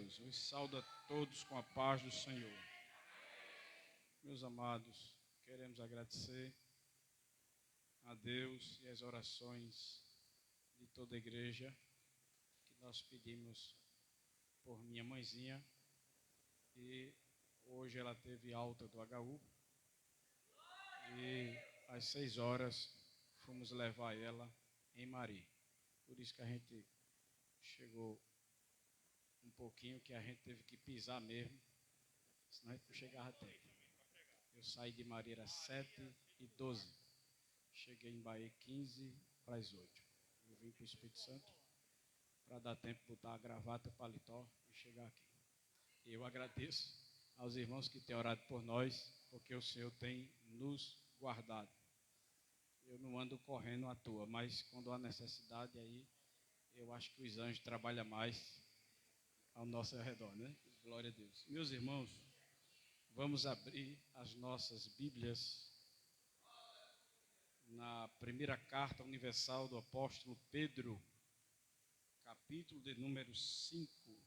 Deus. Os saúdo a todos com a paz do Senhor. Meus amados, queremos agradecer a Deus e as orações de toda a igreja que nós pedimos por minha mãezinha, e hoje ela teve alta do HU e às 6 horas fomos levar ela em Mari. Por isso que a gente chegou um pouquinho, que a gente teve que pisar mesmo, senão a gente não chegava a tempo. Eu saí de Maria às 7h12, cheguei em Bahia 7h15. Eu vim para o Espírito Santo para dar tempo de botar a gravata, paletó e chegar aqui. E eu agradeço aos irmãos que têm orado por nós, porque o Senhor tem nos guardado. Eu não ando correndo à toa, mas quando há necessidade, aí eu acho que os anjos trabalham mais ao nosso redor, né? Glória a Deus. Meus irmãos, vamos abrir as nossas Bíblias na primeira carta universal do apóstolo Pedro, capítulo de número 5.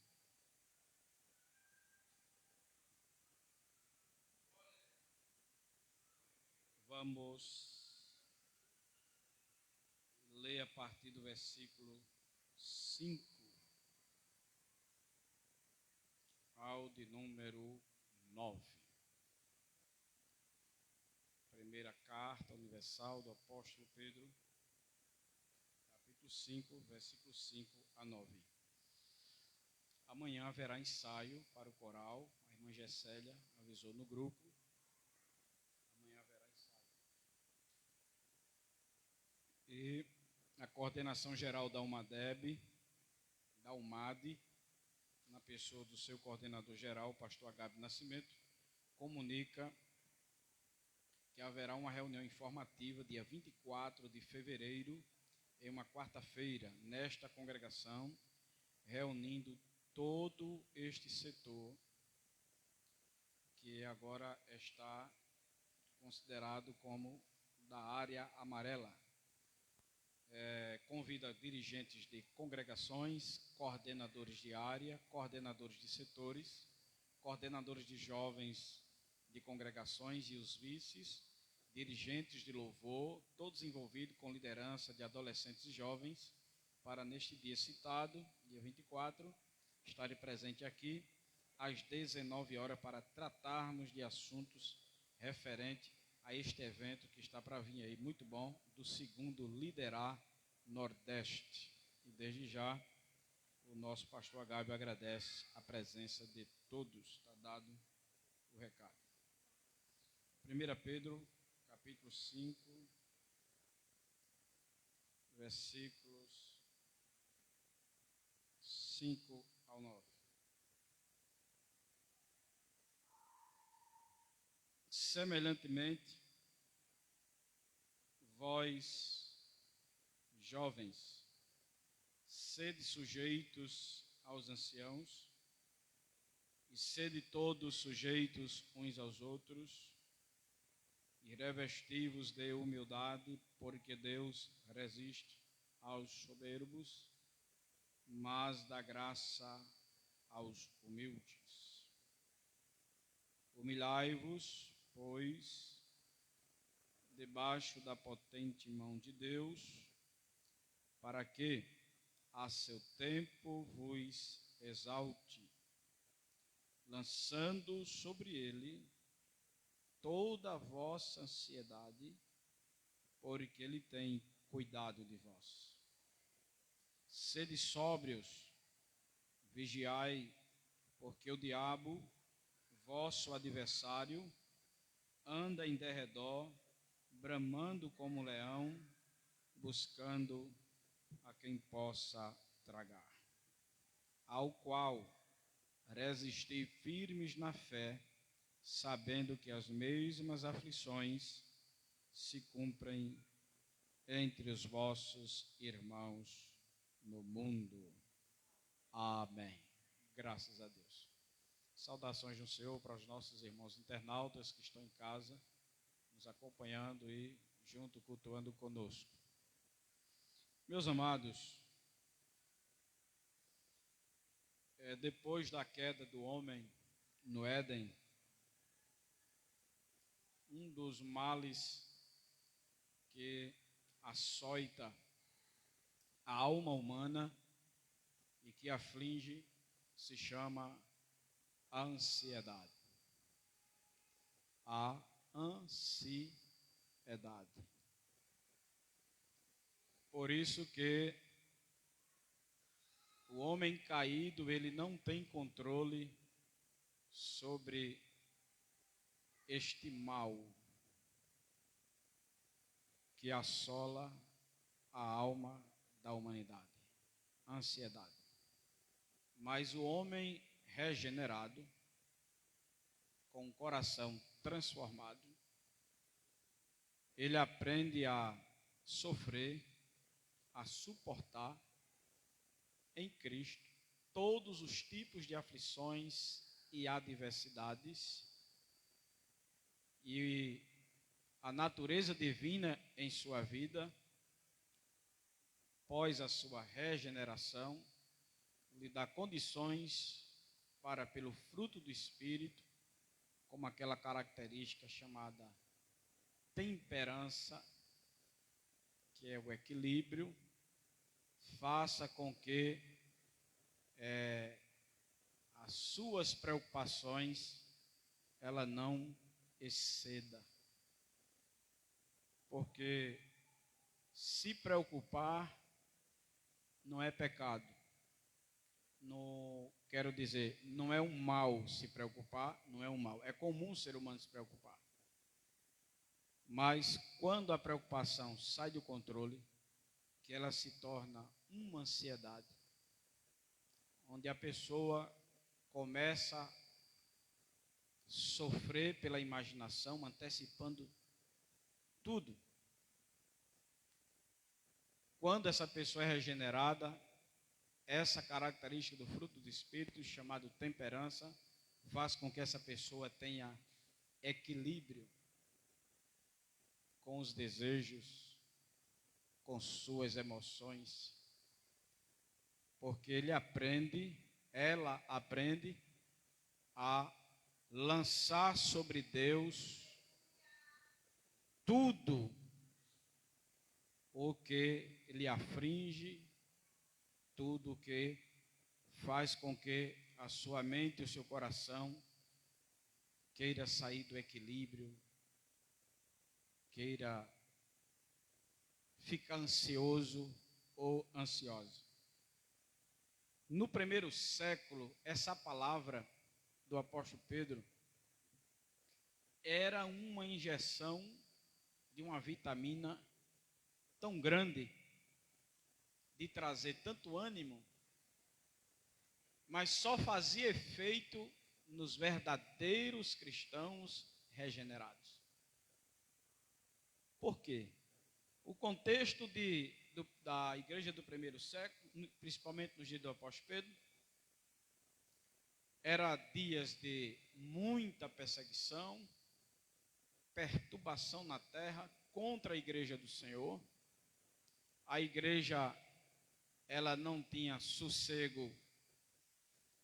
Vamos ler a partir do versículo 5 ao de número 9. Primeira carta universal do apóstolo Pedro, capítulo 5, versículo 5 a 9. Amanhã haverá ensaio para o coral. A irmã Gessélia avisou no grupo. Amanhã haverá ensaio. E a coordenação geral da UMADEB, da UMAD, na pessoa do seu coordenador geral, o pastor Agabe Nascimento, comunica que haverá uma reunião informativa dia 24 de fevereiro, em uma quarta-feira, nesta congregação, reunindo todo este setor que agora está considerado como da área amarela. Convida dirigentes de congregações, coordenadores de área, coordenadores de setores, coordenadores de jovens de congregações e os vices, dirigentes de louvor, todos envolvidos com liderança de adolescentes e jovens, para neste dia citado, dia 24, estarem presentes aqui às 19 horas para tratarmos de assuntos referentes a este evento que está para vir aí, muito bom, do segundo Liderar Nordeste. E desde já, o nosso pastor Agabe agradece a presença de todos. Está dado o recado. 1 Pedro, capítulo 5, versículos 5 ao 9. Semelhantemente, vós, jovens, sede sujeitos aos anciãos, e sede todos sujeitos uns aos outros, e revesti-vos de humildade, porque Deus resiste aos soberbos, mas dá graça aos humildes. Humilhai-vos, pois, debaixo da potente mão de Deus, para que, a seu tempo, vos exalte, lançando sobre ele toda a vossa ansiedade, porque ele tem cuidado de vós. Sede sóbrios, vigiai, porque o diabo, vosso adversário, anda em derredor, bramando como leão, buscando a quem possa tragar. Ao qual resisti firmes na fé, sabendo que as mesmas aflições se cumprem entre os vossos irmãos no mundo. Amém. Graças a Deus. Saudações do Senhor para os nossos irmãos internautas que estão em casa, nos acompanhando e junto cultuando conosco. Meus amados, depois da queda do homem no Éden, um dos males que açoita a alma humana e que aflige se chama a ansiedade. A ansiedade. Por isso que o homem caído, ele não tem controle sobre este mal que assola a alma da humanidade, a ansiedade. Mas o homem regenerado, com o coração transformado, ele aprende a sofrer, a suportar em Cristo todos os tipos de aflições e adversidades, e a natureza divina em sua vida, após a sua regeneração, lhe dá condições para, pelo fruto do Espírito, como aquela característica chamada temperança, que é o equilíbrio, faça com que as suas preocupações ela não exceda. Porque se preocupar não é pecado. Não quero dizer, não é um mal se preocupar, não é um mal. É comum o ser humano se preocupar. Mas quando a preocupação sai do controle, que ela se torna uma ansiedade, onde a pessoa começa a sofrer pela imaginação, antecipando tudo. Quando essa pessoa é regenerada, essa característica do fruto do Espírito, chamado temperança, faz com que essa pessoa tenha equilíbrio com os desejos, com suas emoções, porque ela aprende a lançar sobre Deus tudo o que lhe aflige, tudo o que faz com que a sua mente e o seu coração queira sair do equilíbrio, queira ficar ansioso ou ansiosa. No primeiro século, essa palavra do apóstolo Pedro era uma injeção de uma vitamina tão grande, de trazer tanto ânimo, mas só fazia efeito nos verdadeiros cristãos regenerados. Por quê? O contexto da igreja do primeiro século, principalmente nos dias do apóstolo Pedro, era dias de muita perseguição, perturbação na terra contra a igreja do Senhor. A igreja, ela não tinha sossego,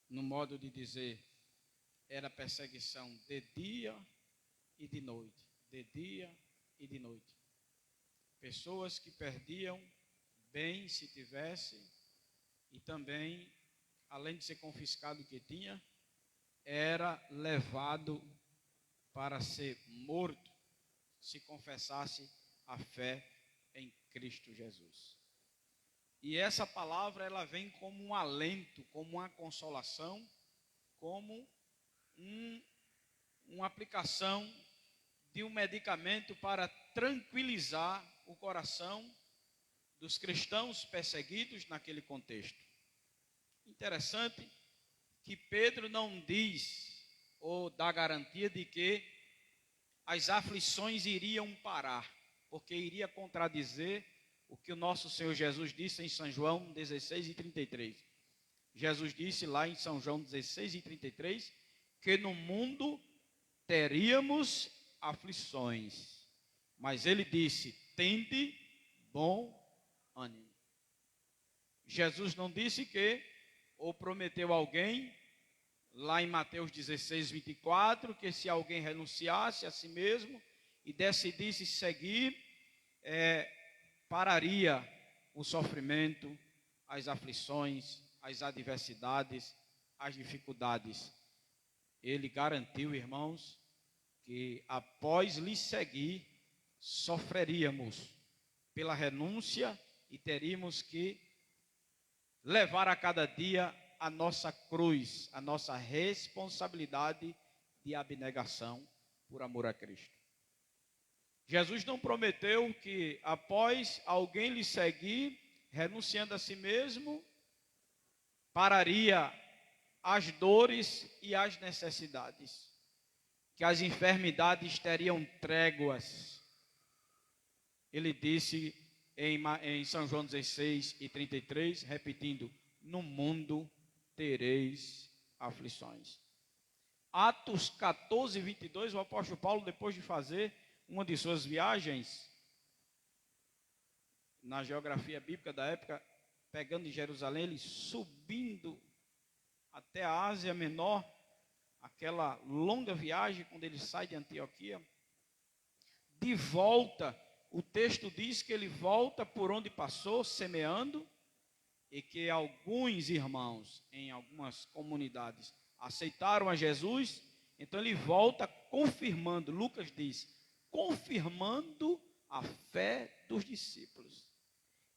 no modo de dizer, era perseguição de dia e de noite, de dia e de noite. Pessoas que perdiam bem se tivesse, e também, além de ser confiscado o que tinha, era levado para ser morto se confessasse a fé em Cristo Jesus. E essa palavra, ela vem como um alento, como uma consolação, como uma aplicação de um medicamento para tranquilizar o coração dos cristãos perseguidos naquele contexto. Interessante que Pedro não diz ou dá garantia de que as aflições iriam parar, porque iria contradizer o que o nosso Senhor Jesus disse em São João 16:33. Jesus disse lá em São João 16:33 que no mundo teríamos aflições, mas ele disse: tende bom ânimo. Jesus não disse que ou prometeu a alguém, lá em Mateus 16, 24, que se alguém renunciasse a si mesmo e decidisse seguir, pararia o sofrimento, as aflições, as adversidades, as dificuldades. Ele garantiu, irmãos, que após lhe seguir, sofreríamos pela renúncia e teríamos que levar a cada dia a nossa cruz, a nossa responsabilidade de abnegação por amor a Cristo. Jesus não prometeu que após alguém lhe seguir, renunciando a si mesmo, pararia as dores e as necessidades, que as enfermidades teriam tréguas. Ele disse em São João 16 e 33, repetindo: no mundo tereis aflições. Atos 14, 22, o apóstolo Paulo, depois de fazer uma de suas viagens na geografia bíblica da época, pegando em Jerusalém, ele subindo até a Ásia Menor, aquela longa viagem, quando ele sai de Antioquia, de volta, o texto diz que ele volta por onde passou, semeando, e que alguns irmãos, em algumas comunidades, aceitaram a Jesus. Então ele volta confirmando, Lucas diz, confirmando a fé dos discípulos,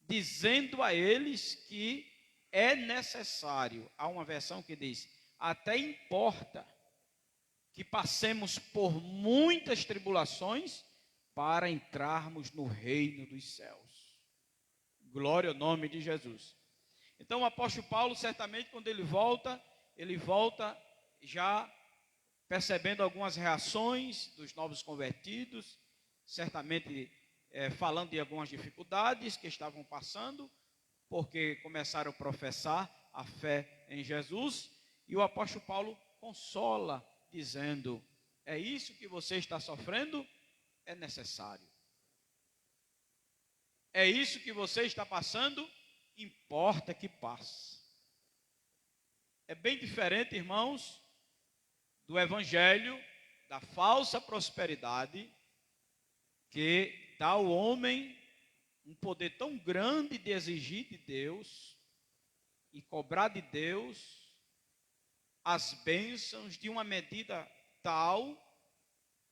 dizendo a eles que é necessário. Há uma versão que diz: até importa que passemos por muitas tribulações para entrarmos no reino dos céus. Glória ao nome de Jesus. Então o apóstolo Paulo, certamente, quando ele volta já percebendo algumas reações dos novos convertidos, certamente falando de algumas dificuldades que estavam passando, porque começaram a professar a fé em Jesus, e o apóstolo Paulo consola, dizendo: é isso que você está sofrendo? É necessário. É isso que você está passando? Importa que passe. É bem diferente, irmãos, do evangelho da falsa prosperidade, que dá ao homem um poder tão grande de exigir de Deus e cobrar de Deus as bênçãos de uma medida tal,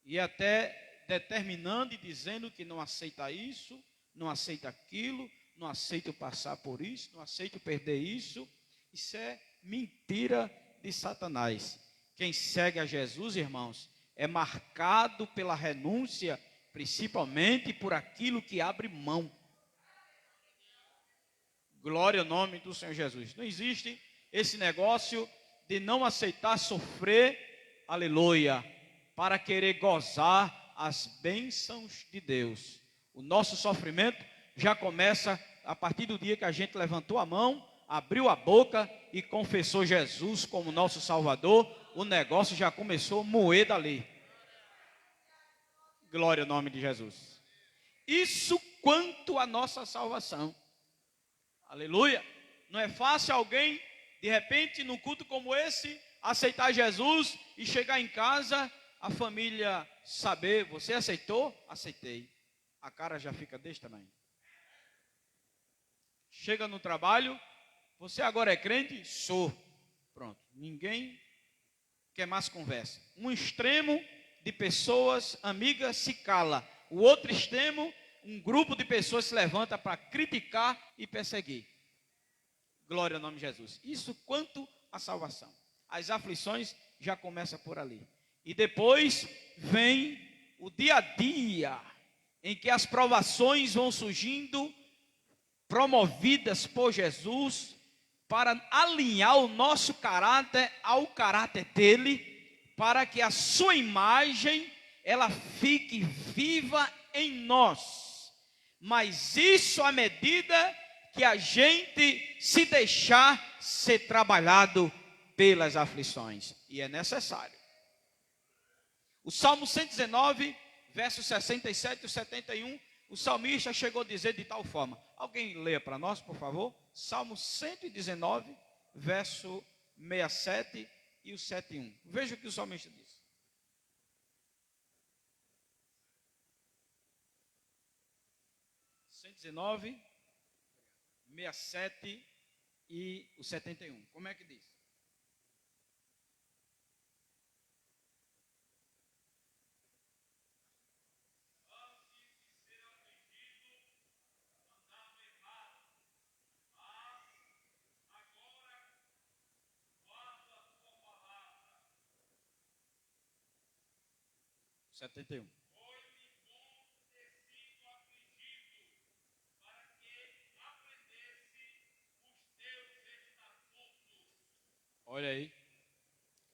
e até determinando e dizendo que não aceita isso, não aceita aquilo, não aceita passar por isso, não aceita perder isso. Isso é mentira de Satanás. Quem segue a Jesus, irmãos, é marcado pela renúncia, principalmente por aquilo que abre mão. Glória ao nome do Senhor Jesus. Não existe esse negócio de não aceitar sofrer, aleluia, para querer gozar as bênçãos de Deus. O nosso sofrimento já começa a partir do dia que a gente levantou a mão, abriu a boca e confessou Jesus como nosso Salvador. O negócio já começou a moer dali. Glória ao nome de Jesus. Isso quanto à nossa salvação. Aleluia. Não é fácil alguém, de repente, num culto como esse, aceitar Jesus e chegar em casa, a família saber: você aceitou? Aceitei. A cara já fica desse tamanho. Chega no trabalho: você agora é crente? Sou. Pronto. Ninguém quer mais conversa. Um extremo de pessoas amigas se cala. O outro extremo, um grupo de pessoas se levanta para criticar e perseguir. Glória ao nome de Jesus. Isso quanto à salvação. As aflições já começam por ali. E depois vem o dia a dia, em que as provações vão surgindo, promovidas por Jesus, para alinhar o nosso caráter ao caráter dele, para que a sua imagem, ela fique viva em nós. Mas isso à medida que a gente se deixar ser trabalhado pelas aflições. E é necessário. O Salmo 119, versos 67 e 71, o salmista chegou a dizer de tal forma. Alguém leia para nós, por favor? Salmo 119, verso 67 e o 7:1. Veja o que o salmista diz. 119, 67 e o 71. Como é que diz? Setenta e um. Olha aí.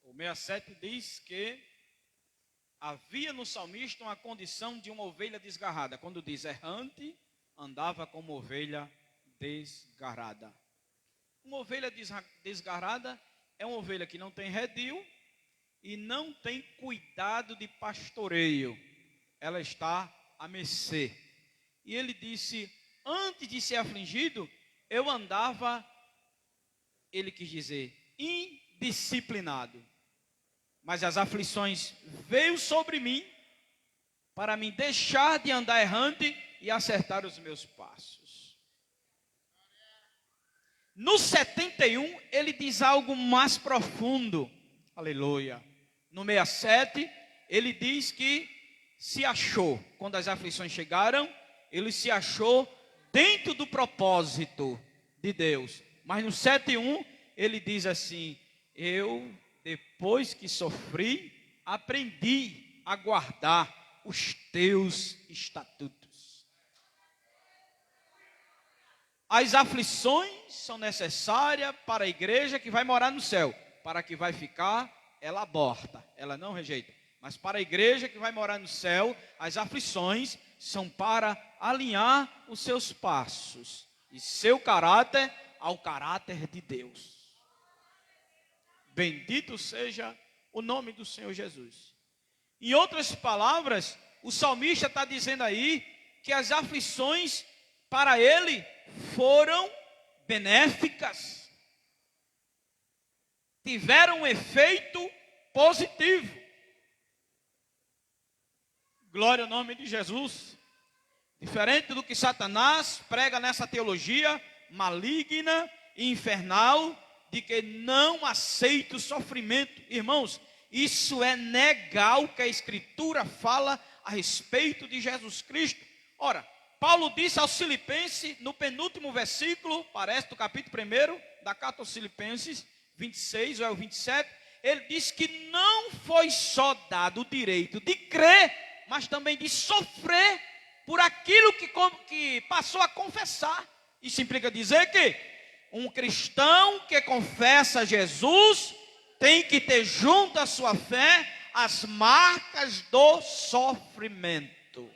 O 67 diz que havia no salmista uma condição de uma ovelha desgarrada. Quando diz errante, andava como ovelha desgarrada. Uma ovelha desgarrada é uma ovelha que não tem redil e não tem cuidado de pastoreio. Ela está à mercê. E ele disse, antes de ser afligido, eu andava, ele quis dizer, indisciplinado. Mas as aflições veio sobre mim para me deixar de andar errante e acertar os meus passos. No 71, ele diz algo mais profundo. Aleluia. No 67, ele diz que se achou, quando as aflições chegaram, ele se achou dentro do propósito de Deus. Mas no 7:1, ele diz assim, eu, depois que sofri, aprendi a guardar os teus estatutos. As aflições são necessárias para a igreja que vai morar no céu. Para a que vai ficar, ela aborta, ela não rejeita. Mas para a igreja que vai morar no céu, as aflições são para alinhar os seus passos e seu caráter ao caráter de Deus. Bendito seja o nome do Senhor Jesus. Em outras palavras, o salmista está dizendo aí que as aflições para ele foram benéficas. Tiveram um efeito positivo. Glória ao nome de Jesus. Diferente do que Satanás prega nessa teologia maligna e infernal, de que não aceita o sofrimento. Irmãos, isso é negar o que a Escritura fala a respeito de Jesus Cristo. Ora, Paulo disse aos Filipenses, no penúltimo versículo, parece do capítulo 1 da carta aos Filipenses, 26 ou é o 27, ele diz que não foi só dado o direito de crer, mas também de sofrer por aquilo que passou a confessar. Isso implica dizer que um cristão que confessa Jesus tem que ter junto à sua fé as marcas do sofrimento.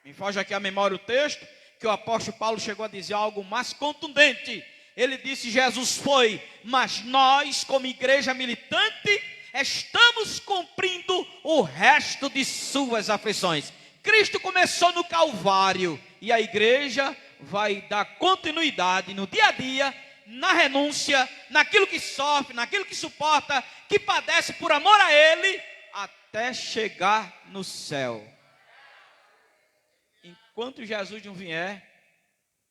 Me foge aqui a memória o texto, que o apóstolo Paulo chegou a dizer algo mais contundente. Ele disse, Jesus foi, mas nós, como igreja militante, estamos cumprindo o resto de suas aflições. Cristo começou no Calvário, e a igreja vai dar continuidade no dia a dia, na renúncia, naquilo que sofre, naquilo que suporta, que padece por amor a Ele, até chegar no céu. Enquanto Jesus não vier,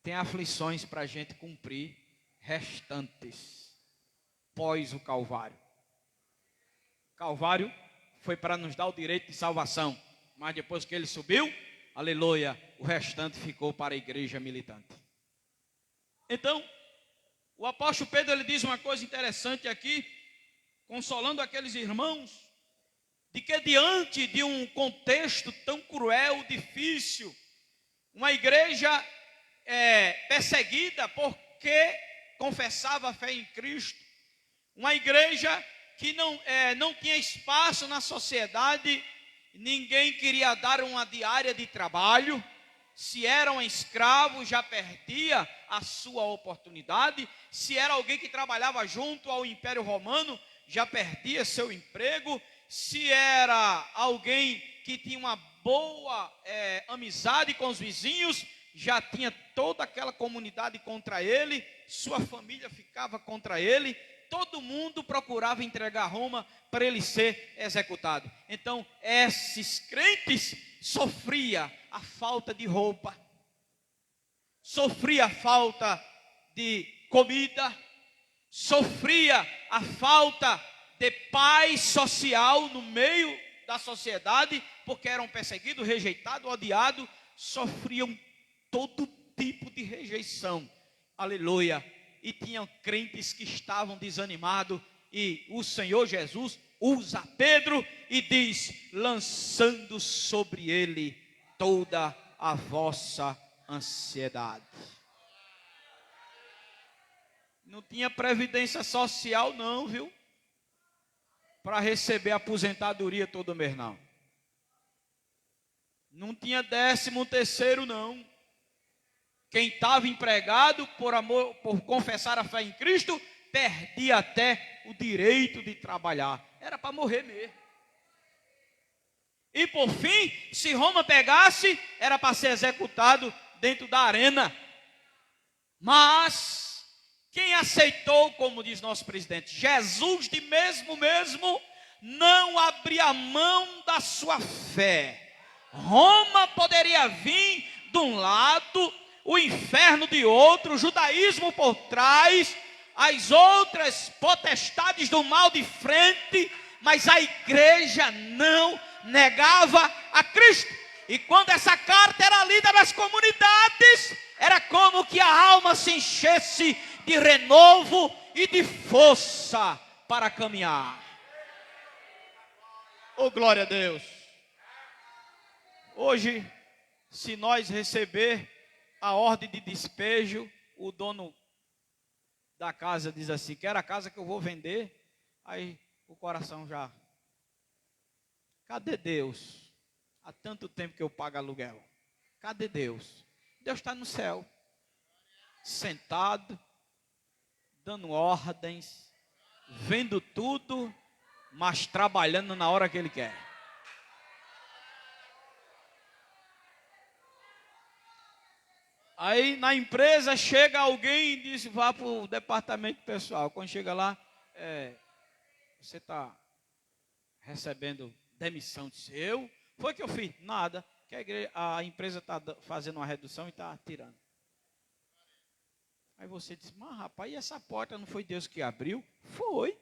tem aflições para a gente cumprir, restantes, pós o Calvário. Calvário foi para nos dar o direito de salvação, mas depois que ele subiu, aleluia, o restante ficou para a igreja militante. Então, o apóstolo Pedro, ele diz uma coisa interessante aqui, consolando aqueles irmãos, de que diante de um contexto tão cruel, difícil, uma igreja perseguida porque confessava a fé em Cristo, uma igreja que não tinha espaço na sociedade, ninguém queria dar uma diária de trabalho, se era um escravo já perdia a sua oportunidade, se era alguém que trabalhava junto ao Império Romano já perdia seu emprego, se era alguém que tinha uma boa amizade com os vizinhos, já tinha toda aquela comunidade contra ele, sua família ficava contra ele, todo mundo procurava entregar Roma para ele ser executado. Então, esses crentes sofriam a falta de roupa, sofria a falta de comida, sofria a falta de paz social no meio da sociedade, porque eram perseguidos, rejeitados, odiados, sofriam todo tipo de rejeição, aleluia, e tinham crentes que estavam desanimados, e o Senhor Jesus usa Pedro e diz, lançando sobre ele toda a vossa ansiedade. Não tinha previdência social não, viu? Para receber aposentadoria todo mês não. Não tinha 13º não. Quem estava empregado por confessar a fé em Cristo, perdia até o direito de trabalhar. Era para morrer mesmo. E por fim, se Roma pegasse, era para ser executado dentro da arena. Mas quem aceitou, como diz nosso presidente, Jesus de mesmo, não abria mão da sua fé. Roma poderia vir de um lado, o inferno de outro, o judaísmo por trás, as outras potestades do mal de frente, mas a igreja não negava a Cristo. E quando essa carta era lida nas comunidades, era como que a alma se enchesse de renovo e de força para caminhar. Oh, glória a Deus. Hoje, se nós receber a ordem de despejo, o dono da casa diz assim, quero a casa que eu vou vender, aí o coração já, cadê Deus? Há tanto tempo que eu pago aluguel, cadê Deus? Deus está no céu, sentado, dando ordens, vendo tudo, mas trabalhando na hora que Ele quer. Aí na empresa chega alguém e diz, vá para o departamento pessoal. Quando chega lá, você está recebendo demissão. Diz, eu? Foi que eu fiz? Nada. Que a empresa está fazendo uma redução e está tirando. Aí você diz, mas rapaz, e essa porta não foi Deus que abriu? Foi.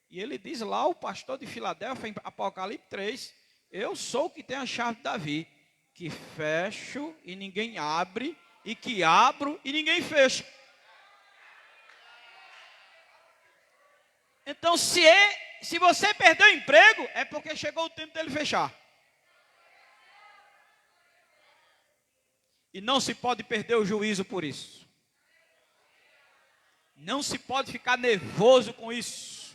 E ele diz lá, o pastor de Filadélfia, em Apocalipse 3, eu sou o que tem a chave de Davi, que fecho e ninguém abre, e que abro e ninguém fecha. Então, se você perdeu o emprego, é porque chegou o tempo dele fechar. E não se pode perder o juízo por isso. Não se pode ficar nervoso com isso.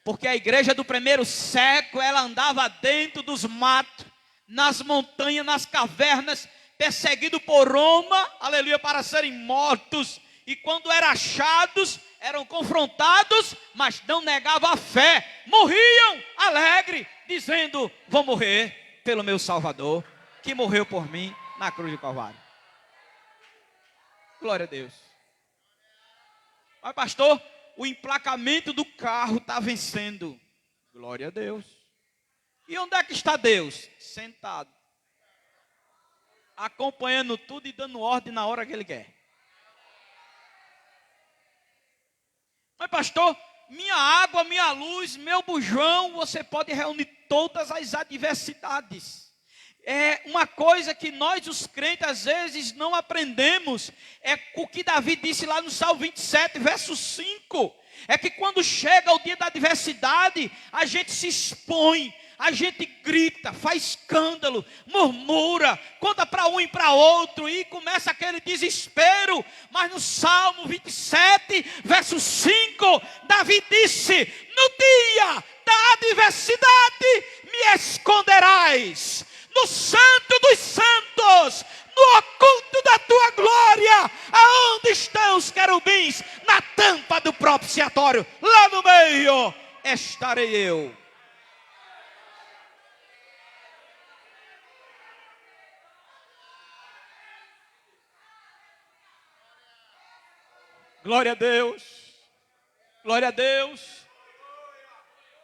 Porque a igreja do primeiro século, ela andava dentro dos matos, nas montanhas, nas cavernas, perseguido por Roma, aleluia, para serem mortos, e quando eram achados, eram confrontados, mas não negavam a fé, morriam alegre, dizendo, vou morrer pelo meu Salvador, que morreu por mim na cruz do Calvário. Glória a Deus. Mas pastor, o emplacamento do carro está vencendo. Glória a Deus. E onde é que está Deus? Sentado, acompanhando tudo e dando ordem na hora que Ele quer. Mas pastor, minha água, minha luz, meu bujão, você pode reunir todas as adversidades. É uma coisa que nós os crentes às vezes não aprendemos, é o que Davi disse lá no Salmo 27, verso 5, é que quando chega o dia da adversidade, a gente se expõe, a gente grita, faz escândalo, murmura, conta para um e para outro, e começa aquele desespero. Mas no Salmo 27, verso 5, Davi disse, no dia da adversidade me esconderás, no santo dos santos, no oculto da tua glória, aonde estão os querubins? Na tampa do propiciatório, lá no meio estarei eu. Glória a Deus. Glória a Deus.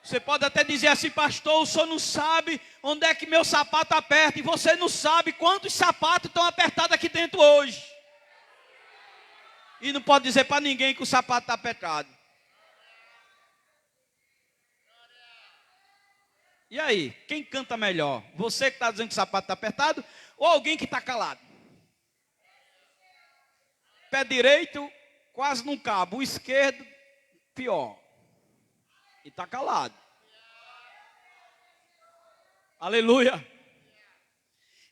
Você pode até dizer assim, pastor, o senhor não sabe onde é que meu sapato aperta. E você não sabe quantos sapatos estão apertados aqui dentro hoje. E não pode dizer para ninguém que o sapato está apertado. E aí, quem canta melhor? Você que está dizendo que o sapato está apertado ou alguém que está calado? Pé direito quase não cabe, o esquerdo pior. E está calado. Aleluia.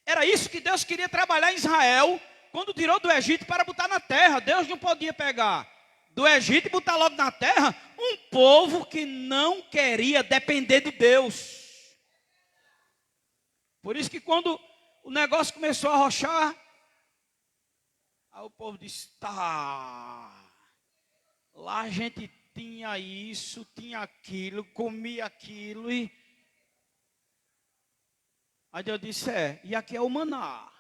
Era isso que Deus queria trabalhar em Israel quando tirou do Egito para botar na terra. Deus não podia pegar do Egito e botar logo na terra um povo que não queria depender de Deus. Por isso que quando o negócio começou a rochar, aí o povo disse, tá, lá a gente tinha isso, tinha aquilo, comia aquilo e... Aí Deus disse, e aqui é o maná.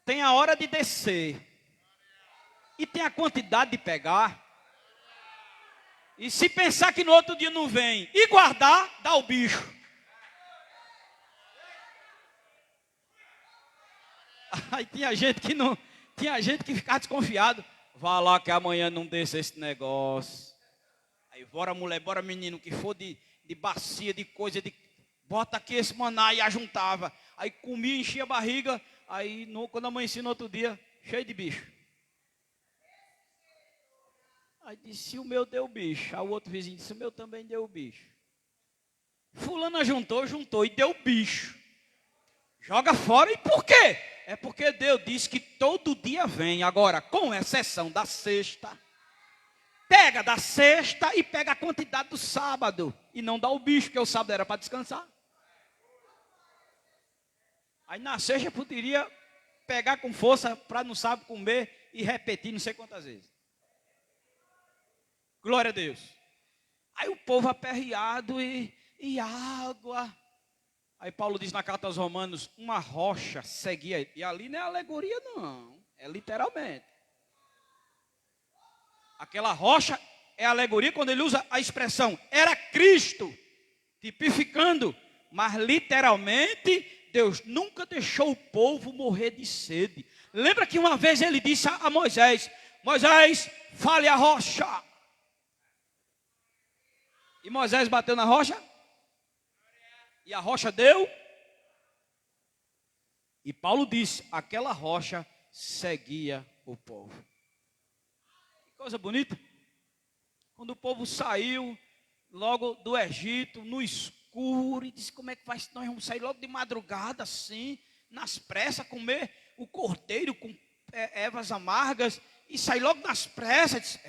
Tem a hora de descer. E tem a quantidade de pegar. E se pensar que no outro dia não vem e guardar, dá o bicho. Aí tinha gente que ficava desconfiado. Vá lá que amanhã não desce esse negócio. Aí bora mulher, bora menino, que for de bacia, de coisa, bota aqui esse maná e ajuntava. Aí comia, enchia a barriga. Aí quando amanhecia no outro dia, cheio de bicho. Aí disse, o meu deu bicho. Aí o outro vizinho disse, o meu também deu bicho. Fulano juntou e deu bicho. Joga fora, e por quê? É porque Deus disse que todo dia vem. Agora, com exceção da sexta, pega da sexta e pega a quantidade do sábado. E não dá o bicho, porque o sábado era para descansar. Aí na sexta poderia pegar com força para no sábado comer e repetir não sei quantas vezes. Glória a Deus. Aí o povo aperreado e água. Aí Paulo diz na carta aos Romanos, uma rocha seguia. E ali não é alegoria não, é literalmente. Aquela rocha é alegoria quando ele usa a expressão, era Cristo, tipificando. Mas literalmente, Deus nunca deixou o povo morrer de sede. Lembra que uma vez ele disse a Moisés, Moisés, fale a rocha. E Moisés bateu na rocha. E a rocha deu. E Paulo disse, aquela rocha seguia o povo. Que coisa bonita. Quando o povo saiu logo do Egito, no escuro, e disse, como é que vai, nós vamos sair logo de madrugada assim, nas pressas, comer o cordeiro com ervas amargas, e sair logo nas pressas. Disse,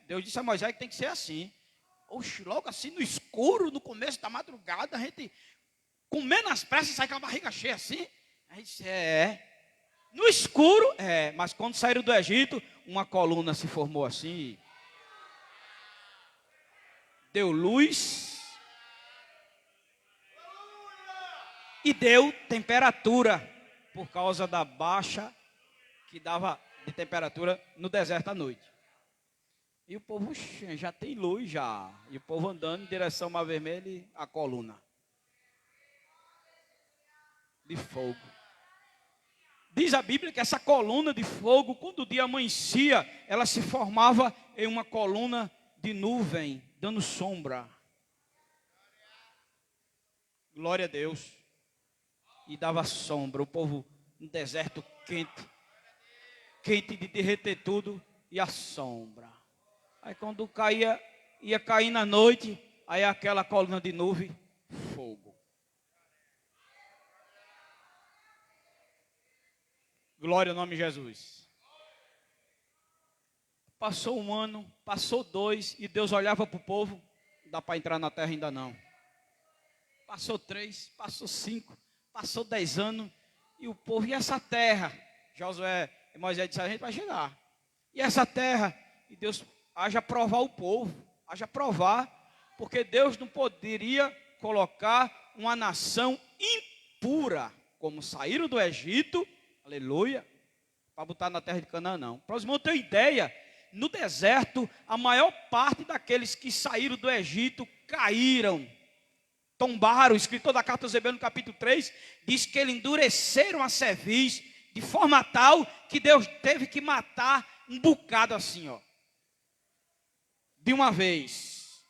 Deus disse a Moisés que tem que ser assim. Oxe, logo assim no escuro, no começo da madrugada, a gente comendo as pressas, sai com a barriga cheia assim. Aí disse, no escuro, mas quando saíram do Egito, uma coluna se formou assim. Deu luz. E deu temperatura, por causa da baixa que dava de temperatura no deserto à noite. E o povo, já tem luz já. E o povo andando em direção ao Mar Vermelho e a coluna de fogo. Diz a Bíblia que essa coluna de fogo, quando o dia amanhecia, ela se formava em uma coluna de nuvem, dando sombra. Glória a Deus. E dava sombra. O povo no deserto quente de derreter tudo, e a sombra. Aí quando ia cair na noite, aí aquela coluna de nuvem, fogo. Glória ao nome de Jesus. Passou um ano, passou 2, e Deus olhava para o povo, não dá para entrar na terra ainda não. Passou 3, passou 5, passou 10 anos, e o povo, e essa terra? Josué e Moisés disseram, a gente vai chegar. E essa terra? E Deus, haja provar o povo, haja provar, porque Deus não poderia colocar uma nação impura, como saíram do Egito, aleluia, para botar na terra de Canaã, não. Para os irmãos terem ideia, no deserto, a maior parte daqueles que saíram do Egito caíram, tombaram. O escritor da carta aos Hebreus, no capítulo 3, diz que eles endureceram a cerviz de forma tal que Deus teve que matar um bocado assim, ó, de uma vez.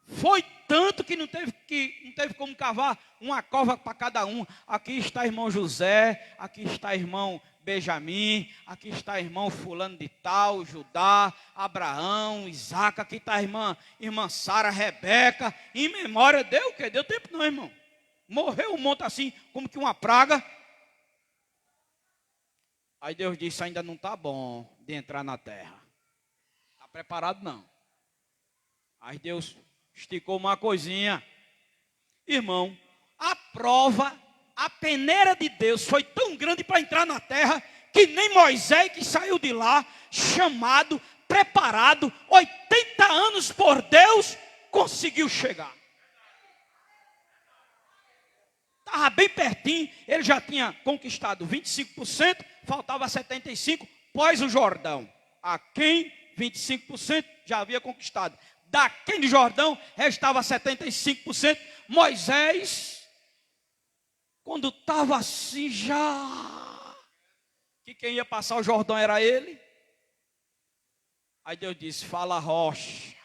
Foi tanto que não teve como cavar uma cova para cada um. Aqui está irmão José, aqui está irmão Benjamim, aqui está irmão fulano de tal, Judá, Abraão, Isaac, aqui está a irmã Sara, Rebeca, em memória, deu o quê? Deu tempo não, irmão. Morreu um monte assim, como que uma praga. Aí Deus disse, ainda não está bom de entrar na terra. Está preparado não. Aí Deus esticou uma coisinha. Irmão, a prova, a peneira de Deus foi tão grande para entrar na terra, que nem Moisés, que saiu de lá, chamado, preparado, 80 anos por Deus, conseguiu chegar. Estava bem pertinho, ele já tinha conquistado 25%, faltava 75% pós o Jordão. A quem 25% já havia conquistado. Daquém de Jordão, restava 75%. Moisés, quando estava assim já, que quem ia passar o Jordão era ele. Aí Deus disse, fala rocha.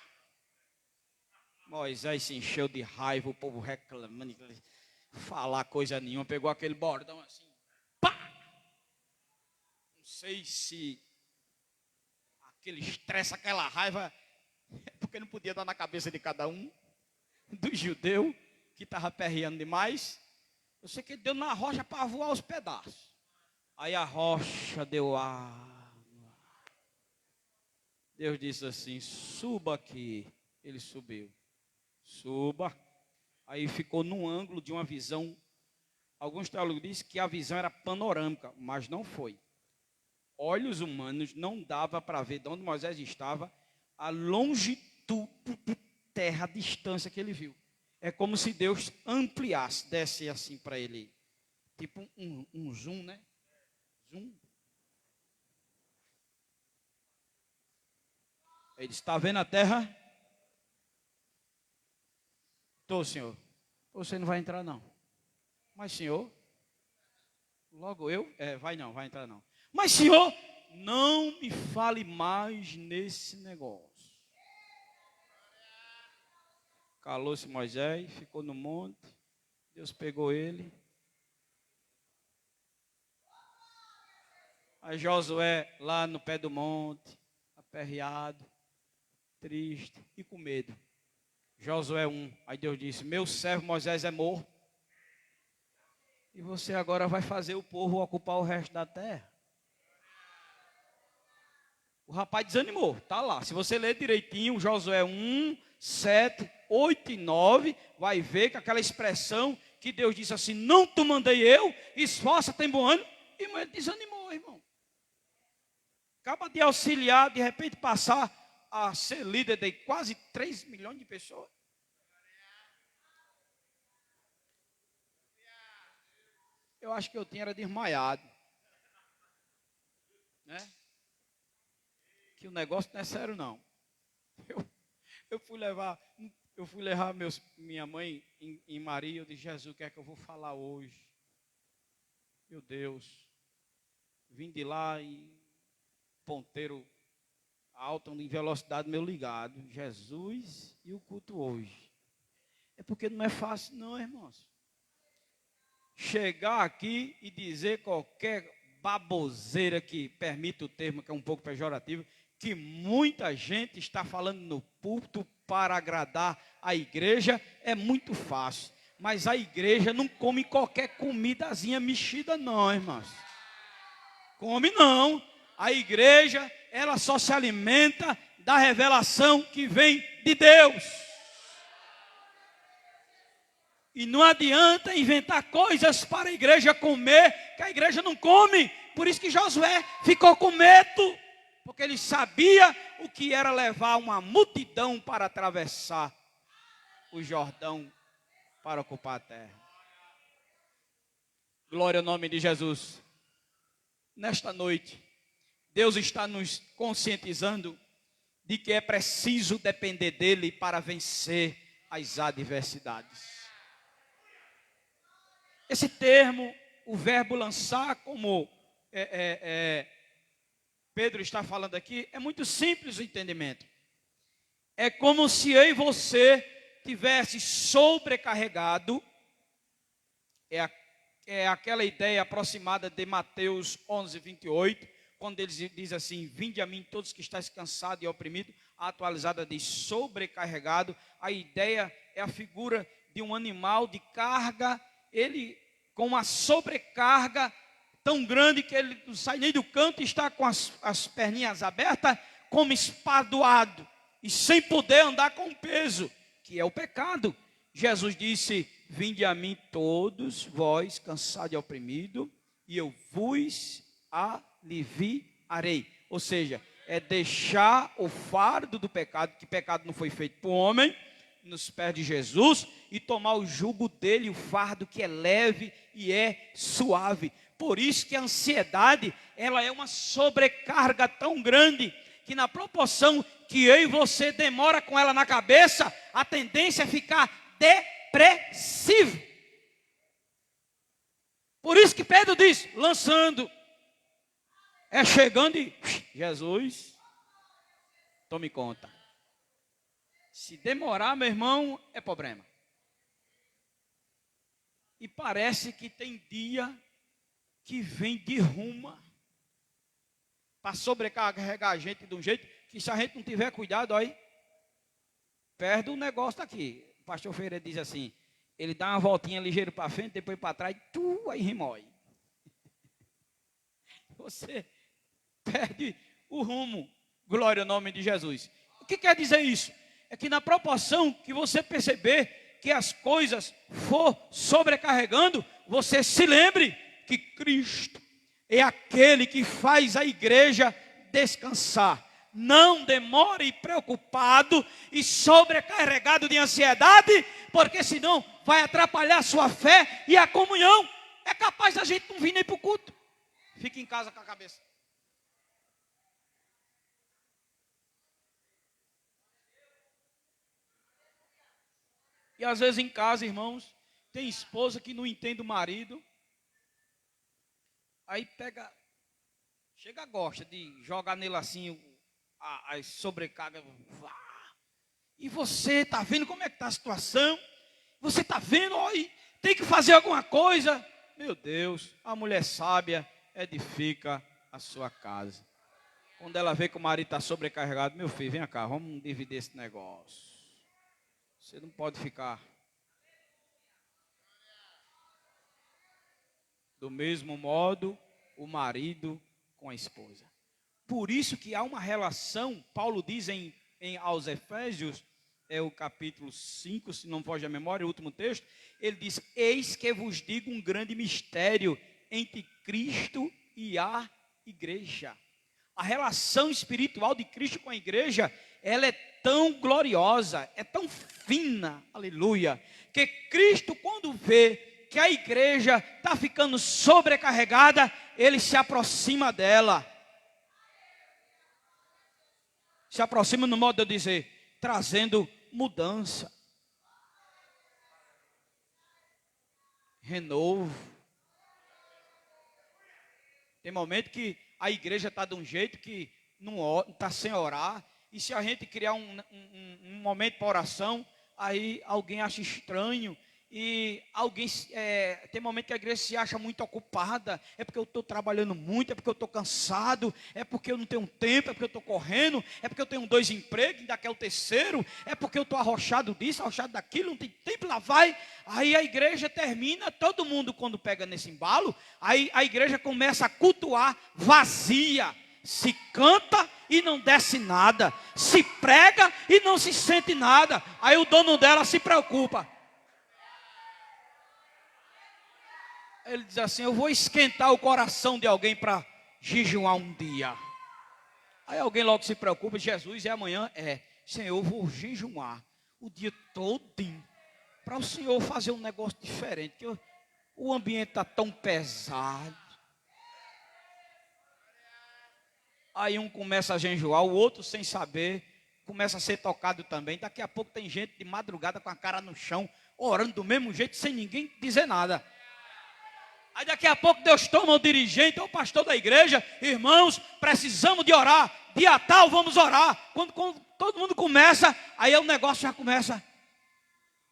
Moisés se encheu de raiva, o povo reclamando, falar coisa nenhuma, pegou aquele bordão assim, pá! Não sei se aquele estresse, aquela raiva, porque não podia dar na cabeça de cada um, do judeu, que estava perreando demais. Eu sei que ele deu na rocha para voar os pedaços. Aí a rocha deu água. Deus disse assim, suba aqui. Ele subiu. Suba. Aí ficou num ângulo de uma visão. Alguns teólogos dizem que a visão era panorâmica, mas não foi. Olhos humanos não dava para ver de onde Moisés estava, a longitude de terra, a distância que ele viu. É como se Deus ampliasse, desse assim para ele. Tipo um zoom, né? Zoom. Ele disse, está vendo a terra? Estou, senhor. Você não vai entrar, não. Mas, senhor, logo eu? Vai não, vai entrar não. Mas, senhor, não me fale mais nesse negócio. Calou-se Moisés, ficou no monte. Deus pegou ele. Aí Josué lá no pé do monte, aperreado, triste e com medo. Josué 1, aí Deus disse, meu servo Moisés é morto. E você agora vai fazer o povo ocupar o resto da terra. O rapaz desanimou, está lá. Se você ler direitinho, Josué 1, 7, 8 e 9, vai ver que aquela expressão que Deus disse assim, não te mandei eu, esforça, tem bom ânimo. E ele desanimou, irmão. Acaba de auxiliar, de repente passar a ser líder de quase 3 milhões de pessoas. Eu acho que eu tinha era desmaiado. Né? Que o negócio não é sério, não. Eu fui levar minha mãe em Maria. Eu disse, Jesus, o que é que eu vou falar hoje? Meu Deus. Vim de lá e ponteiro alto, em velocidade, meu ligado. Jesus e o culto hoje. É porque não é fácil, não, irmãos. Chegar aqui e dizer qualquer baboseira que permita o termo, que é um pouco pejorativo, que muita gente está falando no púlpito para agradar a igreja, é muito fácil. Mas a igreja não come qualquer comidazinha mexida não, irmãos. Come não. A igreja, ela só se alimenta da revelação que vem de Deus. E não adianta inventar coisas para a igreja comer, que a igreja não come. Por isso que Josué ficou com medo, porque ele sabia o que era levar uma multidão para atravessar o Jordão para ocupar a terra. Glória ao nome de Jesus. nesta noite, Deus está nos conscientizando de que é preciso depender dele para vencer as adversidades. Esse termo, o verbo lançar, como Pedro está falando aqui, é muito simples o entendimento. É como se eu e você tivesse sobrecarregado. É aquela ideia aproximada de Mateus 11, 28, quando ele diz assim: vinde a mim todos que estáis cansados e oprimidos. A atualizada diz sobrecarregado. A ideia é a figura de um animal de carga, ele com uma sobrecarga tão grande que ele não sai nem do canto e está com as perninhas abertas, como espadoado, e sem poder andar com peso, que é o pecado. Jesus disse: vinde a mim todos vós cansados e oprimidos, e eu vos aliviarei. Ou seja, é deixar o fardo do pecado, que pecado não foi feito por homem, nos pés de Jesus, e tomar o jugo dele, o fardo que é leve e é suave. Por isso que a ansiedade, ela é uma sobrecarga tão grande, que na proporção que eu e você demora com ela na cabeça, a tendência é ficar depressivo. Por isso que Pedro diz, lançando, é chegando e Jesus, tome conta. Se demorar, meu irmão, é problema. E parece que tem dia que vem de ruma para sobrecarregar a gente de um jeito que, se a gente não tiver cuidado, aí perde o negócio daqui. O pastor Ferreira diz assim: ele dá uma voltinha ligeiro para frente, depois para trás, aí remói. Você perde o rumo. Glória ao nome de Jesus. O que quer dizer isso? É que na proporção que você perceber que as coisas for sobrecarregando, você se lembre que Cristo é aquele que faz a igreja descansar. Não demore preocupado e sobrecarregado de ansiedade, porque senão vai atrapalhar a sua fé e a comunhão. É capaz da gente não vir nem para o culto. Fica em casa com a cabeça. E às vezes em casa, irmãos, tem esposa que não entende o marido. Aí gosta de jogar nele assim as sobrecargas. E você está vendo como é que está a situação? Você está vendo, tem que fazer alguma coisa. Meu Deus, a mulher sábia edifica a sua casa. Quando ela vê que o marido está sobrecarregado, meu filho, vem cá, vamos dividir esse negócio. Você não pode ficar do mesmo modo o marido com a esposa. Por isso que há uma relação, Paulo diz aos Efésios, é o capítulo 5, se não foge a memória, o último texto, ele diz: eis que vos digo um grande mistério entre Cristo e a igreja. A relação espiritual de Cristo com a igreja, ela é tão gloriosa, é tão fina, aleluia, que Cristo, quando vê que a igreja está ficando sobrecarregada, ele se aproxima dela. Se aproxima no modo de eu dizer, trazendo mudança, renovo. Tem momento que a igreja está de um jeito que não está sem orar. E se a gente criar um momento para oração, aí alguém acha estranho. E alguém tem momento que a igreja se acha muito ocupada. É porque eu estou trabalhando muito, é porque eu estou cansado, é porque eu não tenho tempo, é porque eu estou correndo, é porque eu tenho 2 empregos, ainda quer o terceiro, é porque eu estou arrochado disso, arrochado daquilo, não tem tempo, lá vai. Aí a igreja termina, todo mundo quando pega nesse embalo, aí a igreja começa a cultuar vazia. Se canta e não desce nada, se prega e não se sente nada. Aí o dono dela se preocupa. Ele diz assim: eu vou esquentar o coração de alguém para jejuar um dia. Aí alguém logo se preocupa: Jesus, é amanhã? Senhor, eu vou jejuar o dia todinho para o Senhor fazer um negócio diferente, que o ambiente está tão pesado. Aí um começa a jejuar, o outro sem saber, começa a ser tocado também. Daqui a pouco tem gente de madrugada com a cara no chão, orando do mesmo jeito, sem ninguém dizer nada. Aí daqui a pouco Deus toma o dirigente, ou o pastor da igreja, irmãos, precisamos de orar, dia tal vamos orar. Quando todo mundo começa, aí o negócio já começa.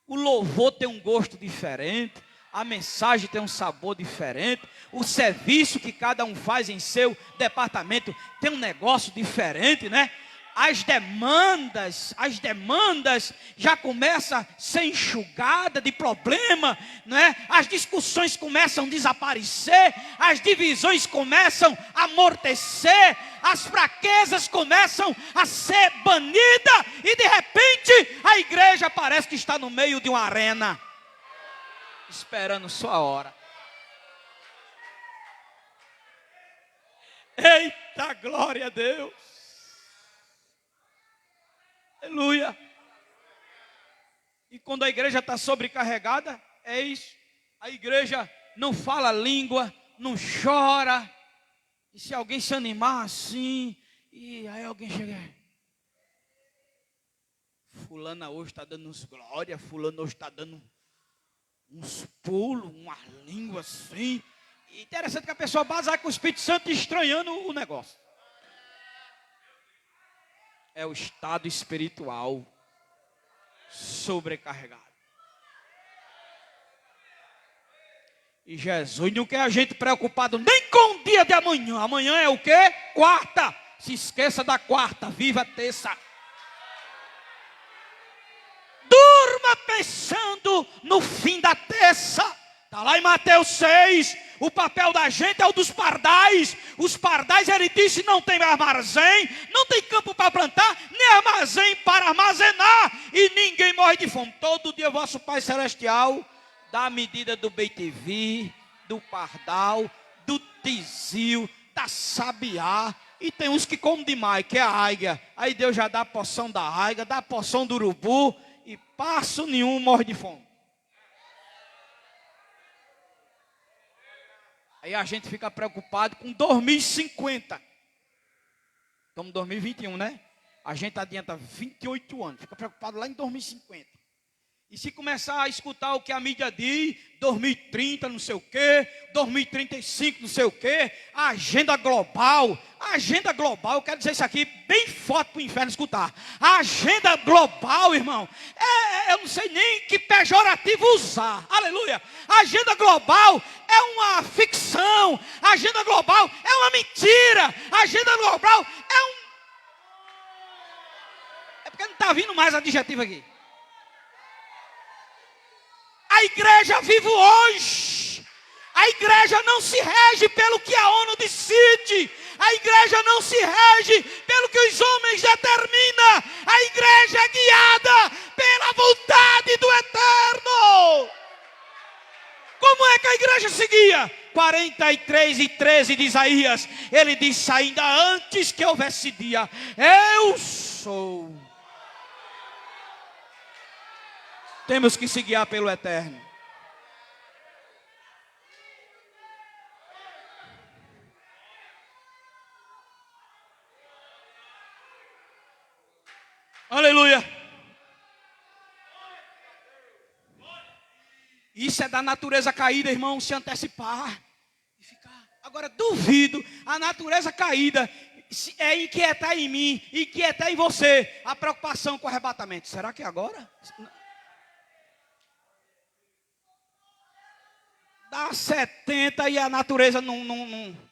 O louvor tem um gosto diferente, a mensagem tem um sabor diferente, o serviço que cada um faz em seu departamento tem um negócio diferente, né? As demandas já começam a ser enxugadas de problema, né? As discussões começam a desaparecer, as divisões começam a amortecer, as fraquezas começam a ser banidas, e de repente a igreja parece que está no meio de uma arena, esperando sua hora. Eita, glória a Deus! Aleluia. E quando a igreja está sobrecarregada, é isso. A igreja não fala língua, não chora. E se alguém se animar assim, e aí alguém chega, fulana hoje está dando uns glória, fulano hoje está dando uns pulos, uma língua assim. E interessante que a pessoa basar com o Espírito Santo estranhando o negócio. É o estado espiritual sobrecarregado. E Jesus não quer a gente preocupado nem com o dia de amanhã. Amanhã é o quê? Quarta. Se esqueça da quarta, viva a terça. Durma pensando no fim da terça. Está lá em Mateus 6. O papel da gente é o dos pardais. Os pardais, ele disse, não tem armazém, não tem campo para plantar, nem armazém para armazenar. E ninguém morre de fome. Todo dia vosso Pai Celestial dá a medida do bem-te-vi, do pardal, do tizil, da sabiá. E tem uns que comem demais, que é a águia. Aí Deus já dá a porção da águia, dá a porção do urubu, e passo nenhum morre de fome. Aí a gente fica preocupado com 2050. Estamos em 2021, né? A gente adianta 28 anos. Fica preocupado lá em 2050. E se começar a escutar o que a mídia diz, 2030 não sei o quê, 2035 não sei o quê, a agenda global, eu quero dizer isso aqui bem forte para o inferno escutar. A agenda global, irmão, eu não sei nem que pejorativo usar, aleluia. A agenda global é uma ficção, a agenda global é uma mentira, a agenda global é porque não está vindo mais adjetivo aqui. A igreja vive hoje. A igreja não se rege pelo que a ONU decide. A igreja não se rege pelo que os homens determinam. A igreja é guiada pela vontade do Eterno. Como é que a igreja seguia? 43:13 de Isaías. Ele disse, ainda antes que houvesse dia, eu sou. Temos que se guiar pelo Eterno. Aleluia. Isso é da natureza caída, irmão, se antecipar e ficar. Agora, duvido a natureza caída é inquietar em mim, inquietar em você, a preocupação com o arrebatamento. Será que é agora? Dá 70 e a natureza não.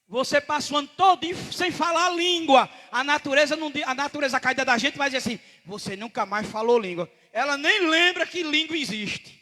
Você passa o ano todo sem falar língua. A natureza caída da gente vai dizer assim, você nunca mais falou língua. Ela nem lembra que língua existe.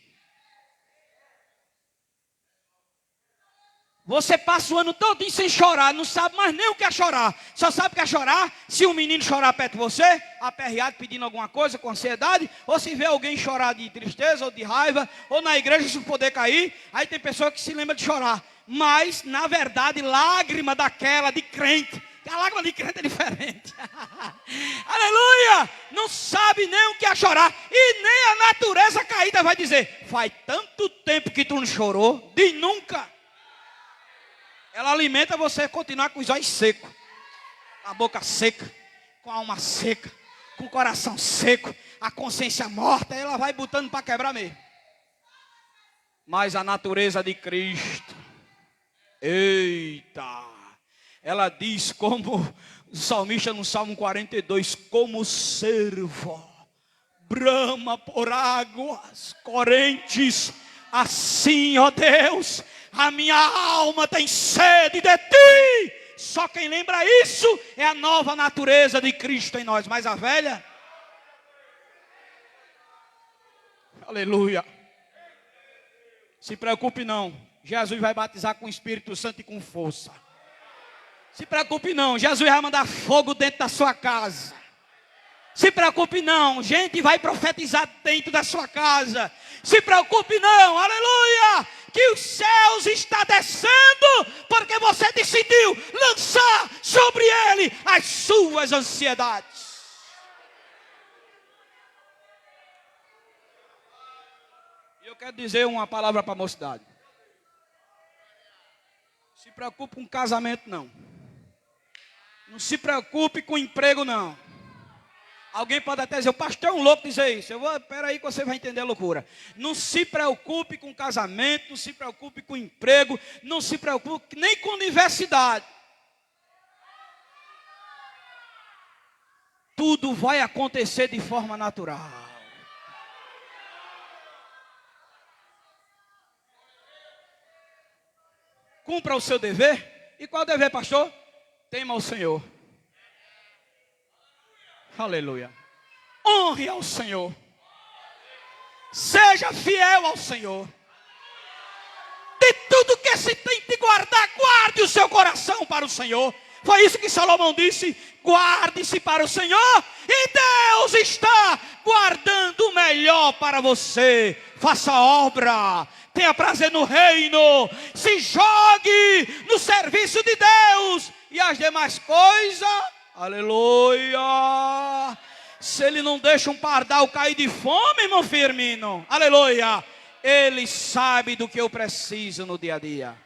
Você passa o ano todo sem chorar, não sabe mais nem o que é chorar. Só sabe o que é chorar se um menino chorar perto de você, aperreado pedindo alguma coisa com ansiedade, ou se vê alguém chorar de tristeza ou de raiva, ou na igreja se poder cair. Aí tem pessoa que se lembra de chorar. Mas, na verdade, lágrima daquela de crente. A lágrima de crente é diferente. Aleluia! Não sabe nem o que é chorar. E nem a natureza caída vai dizer, faz tanto tempo que tu não chorou, de nunca. Ela alimenta você continuar com os olhos secos, a boca seca, com a alma seca, com o coração seco, a consciência morta. Ela vai botando para quebrar mesmo. Mas a natureza de Cristo, eita, ela diz como o salmista no Salmo 42, como o servo brama por águas correntes, assim, ó Deus, a minha alma tem sede de ti. Só quem lembra isso é a nova natureza de Cristo em nós, mas a velha, aleluia. Se preocupe não, Jesus vai batizar com o Espírito Santo e com força. Se preocupe não, Jesus vai mandar fogo dentro da sua casa. Se preocupe não, gente vai profetizar dentro da sua casa. Se preocupe não, aleluia, que os céus está descendo, porque você decidiu lançar sobre ele as suas ansiedades. E eu quero dizer uma palavra para a mocidade. Se preocupe com casamento não. Não se preocupe com emprego não. Alguém pode até dizer, o pastor é um louco dizer isso. Eu vou, espera aí que você vai entender a loucura. Não se preocupe com casamento, não se preocupe com emprego, não se preocupe nem com universidade. Tudo vai acontecer de forma natural. Cumpra o seu dever. E qual é o dever, pastor? Tema o Senhor. Aleluia. Honre ao Senhor. Seja fiel ao Senhor. De tudo que se tem de guardar, guarde o seu coração para o Senhor. Foi isso que Salomão disse. Guarde-se para o Senhor. E Deus está guardando o melhor para você. Faça obra. Tenha prazer no reino. Se jogue no serviço de Deus. E as demais coisas, aleluia. Se ele não deixa um pardal cair de fome, irmão Firmino, aleluia, ele sabe do que eu preciso no dia a dia.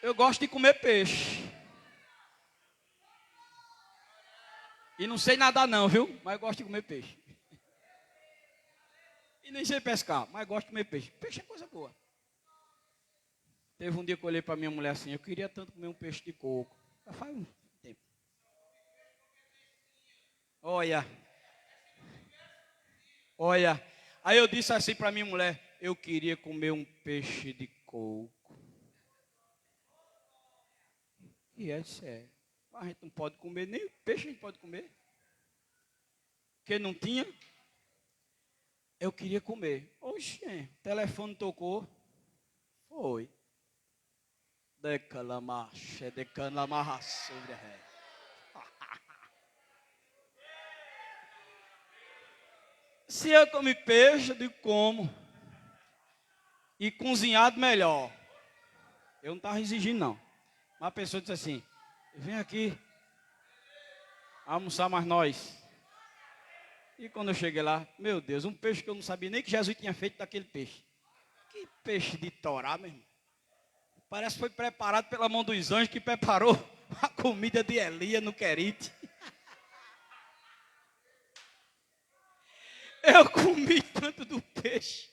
Eu gosto de comer peixe. E não sei nadar não, viu? Mas gosto de comer peixe. E nem sei pescar, mas gosto de comer peixe. Peixe é coisa boa. Teve um dia que eu olhei para minha mulher assim, eu queria tanto comer um peixe de coco. Já faz um tempo. Olha. Aí eu disse assim para minha mulher, eu queria comer um peixe de coco. E ela disse, a gente não pode comer, nem peixe a gente pode comer. Porque não tinha. Eu queria comer. Oxe, o telefone tocou. Foi. Decalamacha sobre a ré. Se eu comer peixe, eu digo como. E cozinhado melhor. Eu não estava exigindo não. Mas a pessoa disse assim, vem aqui almoçar mais nós. E quando eu cheguei lá, meu Deus, um peixe que eu não sabia nem que Jesus tinha feito daquele peixe. Que peixe de torá, meu irmão. Parece que foi preparado pela mão dos anjos que preparou a comida de Elias no Querite. Eu comi tanto do peixe.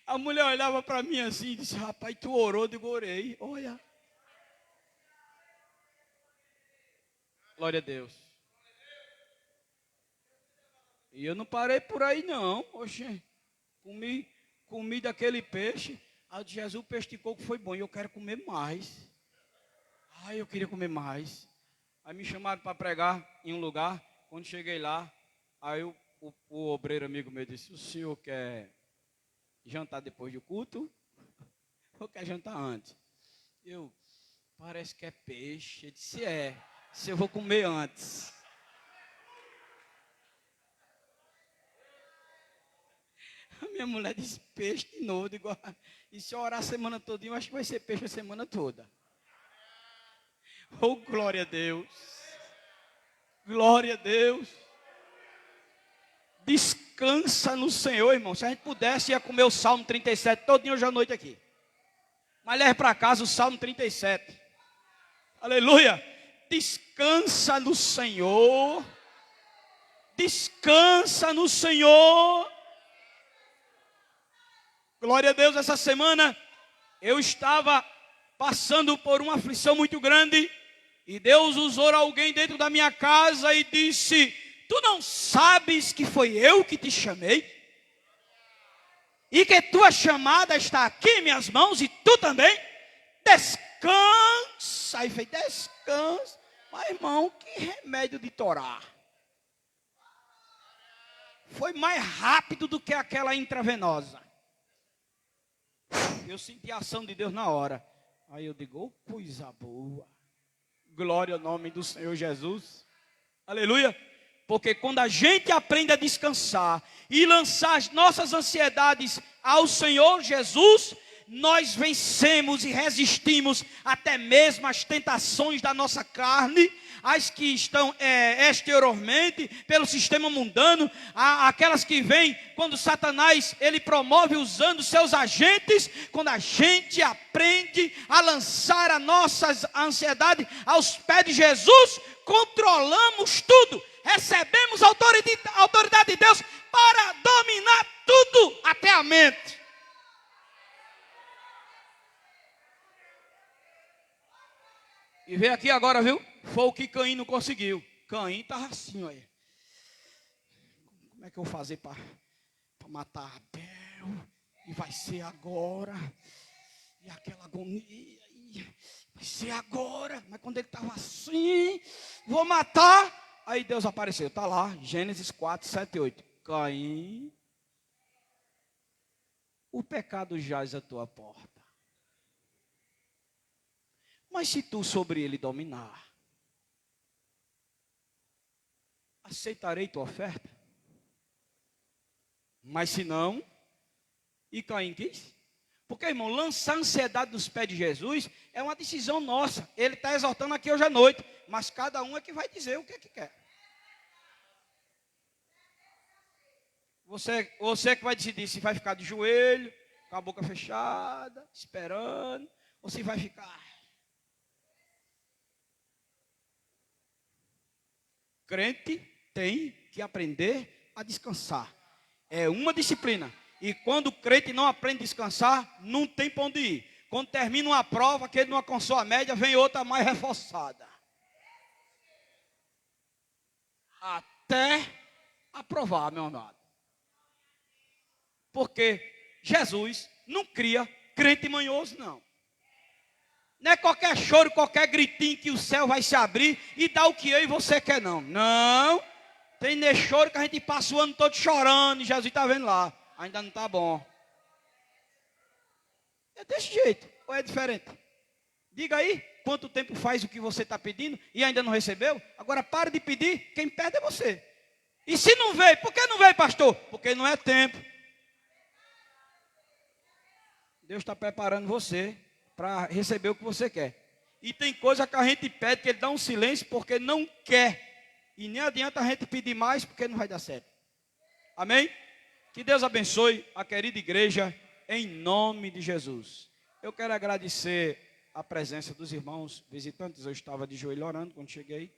A mulher olhava para mim assim e disse, rapaz, tu orou? Eu digo, orei. Olha. Glória a Deus. E eu não parei por aí não. Oxe, comi daquele peixe. Aí Jesus, o peixe de coco foi bom e eu quero comer mais. Ai, eu queria comer mais. Aí me chamaram para pregar em um lugar. Quando cheguei lá, aí o obreiro amigo meu disse, o senhor quer jantar depois do culto? Ou quer jantar antes? Eu, parece que é peixe. Ele disse, se eu vou comer antes. A minha mulher disse, peixe de novo. Eu digo, e se eu orar a semana toda, eu acho que vai ser peixe a semana toda. Oh, glória a Deus. Glória a Deus. Descansa no Senhor, irmão. Se a gente pudesse, ia comer o Salmo 37 todinho hoje à noite aqui. Mas leve para casa o Salmo 37. Aleluia. Descansa no Senhor. Descansa no Senhor. Glória a Deus. Essa semana eu estava passando por uma aflição muito grande. E Deus usou alguém dentro da minha casa e disse: tu não sabes que foi eu que te chamei? E que tua chamada está aqui em minhas mãos e tu também? Descansa. Aí fez: descansa. Mas irmão, que remédio de Torá. Foi mais rápido do que aquela intravenosa. Eu senti a ação de Deus na hora. Aí eu digo: oh, coisa boa. Glória ao nome do Senhor Jesus. Aleluia. Porque quando a gente aprende a descansar e lançar as nossas ansiedades ao Senhor Jesus, nós vencemos e resistimos até mesmo às tentações da nossa carne, as que estão exteriormente, pelo sistema mundano, aquelas que vêm quando Satanás ele promove usando seus agentes. Quando a gente aprende a lançar a nossa ansiedade aos pés de Jesus, controlamos tudo, recebemos a autoridade de Deus para dominar tudo, até a mente. E vem aqui agora, viu? Foi o que Caim não conseguiu. Caim estava assim, olha. Como é que eu vou fazer para matar Abel? E vai ser agora. E aquela agonia. Vai ser agora. Mas quando ele estava assim, vou matar. Aí Deus apareceu. Está lá, Gênesis 4, 7 e 8. Caim, o pecado jaz à tua porta. Mas se tu sobre ele dominar, aceitarei tua oferta. Mas se não, e Caim quis? Porque, irmão, lançar ansiedade nos pés de Jesus é uma decisão nossa. Ele está exortando aqui hoje à noite, mas cada um é que vai dizer o que é que quer. Você que vai decidir se vai ficar de joelho, com a boca fechada, esperando, ou se vai ficar. Crente tem que aprender a descansar. É uma disciplina. E quando o crente não aprende a descansar, não tem para onde ir. Quando termina uma prova, que ele não alcançou a média, vem outra mais reforçada. Até aprovar, meu amado. Porque Jesus não cria crente manhoso, não. Não é qualquer choro, qualquer gritinho que o céu vai se abrir e dar o que eu e você quer, não. Não. Tem choro que a gente passa o ano todo chorando e Jesus está vendo lá. Ainda não está bom. É desse jeito ou é diferente? Diga aí, quanto tempo faz o que você está pedindo e ainda não recebeu? Agora pare de pedir, quem perde é você. E se não veio, por que não veio, pastor? Porque não é tempo. Deus está preparando você para receber o que você quer. E tem coisa que a gente pede que ele dá um silêncio porque não quer. E nem adianta a gente pedir mais porque não vai dar certo. Amém? Que Deus abençoe a querida igreja em nome de Jesus. Eu quero agradecer a presença dos irmãos visitantes. Eu estava de joelho orando quando cheguei.